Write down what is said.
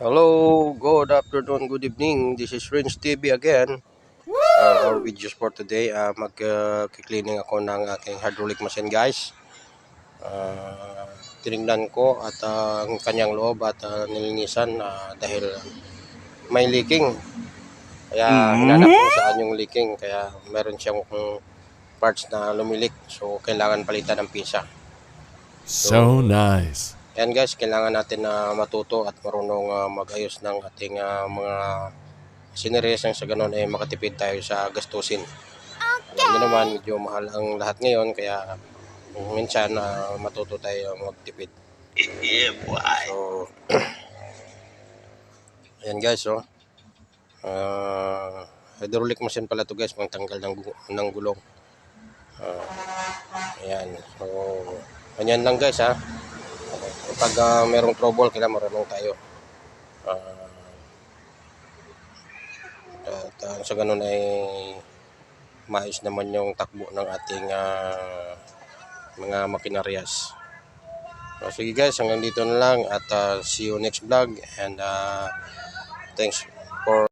Hello, good afternoon, good evening. This is Renz TV again. Our videos for today, mag-cleaning ako ng aking hydraulic machine, guys. Tinignan ko at ang kanyang loob at nilinisan dahil may leaking. Kaya hinanap kung saan yung leaking. Kaya meron siyang parts na lumilik. So, kailangan palitan ng pisa. So nice. Yan guys, kailangan natin na matuto at marunong mag-ayos ng ating mga sineries sa ganun ay makatipid tayo sa gastusin. Alam niyo naman, medyo mahal ang lahat ngayon kaya minsan matuto tayo magtipid. So, ayan guys, oh. Hydraulic machine pala to guys, pangtanggal ng gulong. Ayan. So, ganyan lang guys ha. Kapag merong trouble, kailangan marunong tayo. Sa ganun ay maayos naman yung takbo ng ating mga makinaryas. So, sige guys, hanggang dito na lang at see you next vlog and thanks for